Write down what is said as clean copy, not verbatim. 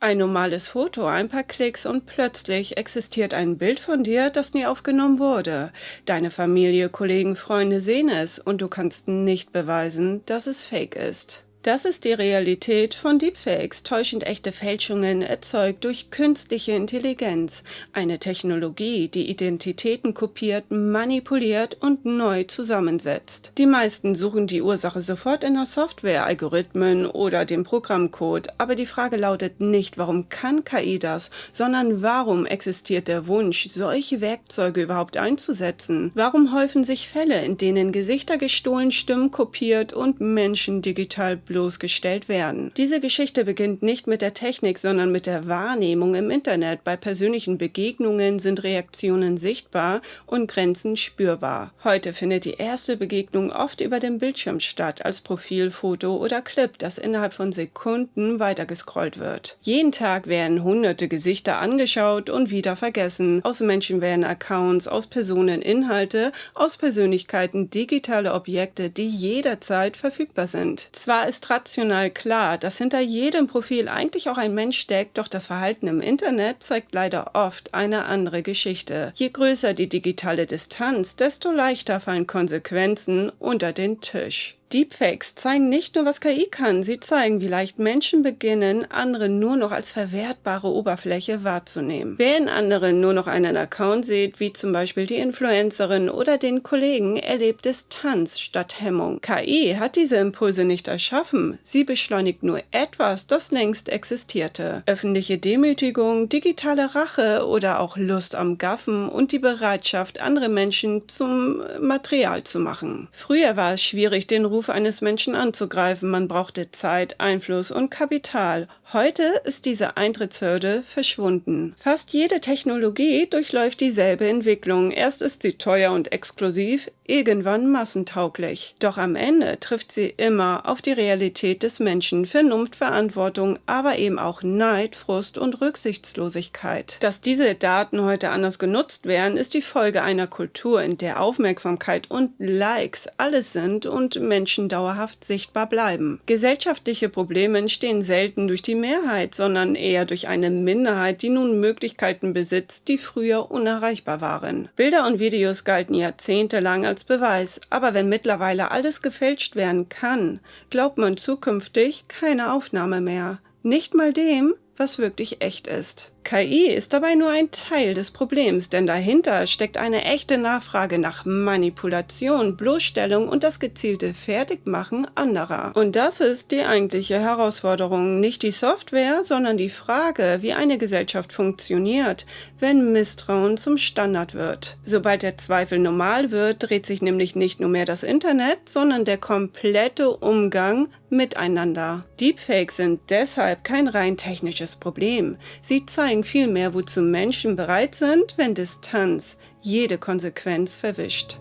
Ein normales Foto, ein paar Klicks und plötzlich existiert ein Bild von dir, das nie aufgenommen wurde. Deine Familie, Kollegen, Freunde sehen es und du kannst nicht beweisen, dass es fake ist. Das ist die Realität von Deepfakes, täuschend echte Fälschungen erzeugt durch künstliche Intelligenz, eine Technologie, die Identitäten kopiert, manipuliert und neu zusammensetzt. Die meisten suchen die Ursache sofort in der Software, Algorithmen oder dem Programmcode, aber die Frage lautet nicht, warum kann KI das, sondern warum existiert der Wunsch, solche Werkzeuge überhaupt einzusetzen? Warum häufen sich Fälle, in denen Gesichter gestohlen, Stimmen kopiert und Menschen digital bloßgestellt werden? Diese Geschichte beginnt nicht mit der Technik, sondern mit der Wahrnehmung im Internet. Bei persönlichen Begegnungen sind Reaktionen sichtbar und Grenzen spürbar. Heute findet die erste Begegnung oft über dem Bildschirm statt, als Profilfoto oder Clip, das innerhalb von Sekunden weitergescrollt wird. Jeden Tag werden hunderte Gesichter angeschaut und wieder vergessen. Aus Menschen werden Accounts, aus Personen Inhalte, aus Persönlichkeiten digitale Objekte, die jederzeit verfügbar sind. Zwar ist rational klar, dass hinter jedem Profil eigentlich auch ein Mensch steckt, doch das Verhalten im Internet zeigt leider oft eine andere Geschichte. Je größer die digitale Distanz, desto leichter fallen Konsequenzen unter den Tisch. Deepfakes zeigen nicht nur, was KI kann, sie zeigen, wie leicht Menschen beginnen, andere nur noch als verwertbare Oberfläche wahrzunehmen. Wer in anderen nur noch einen Account sieht, wie zum Beispiel die Influencerin oder den Kollegen, erlebt Distanz statt Hemmung. KI hat diese Impulse nicht erschaffen, sie beschleunigt nur etwas, das längst existierte. Öffentliche Demütigung, digitale Rache oder auch Lust am Gaffen und die Bereitschaft, andere Menschen zum Material zu machen. Früher war es schwierig, den Ruf eines Menschen anzugreifen. Man brauchte Zeit, Einfluss und Kapital. Heute ist diese Eintrittshürde verschwunden. Fast jede Technologie durchläuft dieselbe Entwicklung. Erst ist sie teuer und exklusiv, irgendwann massentauglich. Doch am Ende trifft sie immer auf die Realität des Menschen, Vernunft, Verantwortung, aber eben auch Neid, Frust und Rücksichtslosigkeit. Dass diese Daten heute anders genutzt werden, ist die Folge einer Kultur, in der Aufmerksamkeit und Likes alles sind und Menschen dauerhaft sichtbar bleiben. Gesellschaftliche Probleme entstehen selten durch die Mehrheit, sondern eher durch eine Minderheit, die nun Möglichkeiten besitzt, die früher unerreichbar waren. Bilder und Videos galten jahrzehntelang als Beweis, aber wenn mittlerweile alles gefälscht werden kann, glaubt man zukünftig keine Aufnahme mehr. Nicht mal dem, was wirklich echt ist. KI ist dabei nur ein Teil des Problems, denn dahinter steckt eine echte Nachfrage nach Manipulation, Bloßstellung und das gezielte Fertigmachen anderer. Und das ist die eigentliche Herausforderung, nicht die Software, sondern die Frage, wie eine Gesellschaft funktioniert, wenn Misstrauen zum Standard wird. Sobald der Zweifel normal wird, dreht sich nämlich nicht nur mehr das Internet, sondern der komplette Umgang miteinander. Deepfakes sind deshalb kein rein technisches Problem. Sie zeigen vielmehr, wozu Menschen bereit sind, wenn Distanz jede Konsequenz verwischt.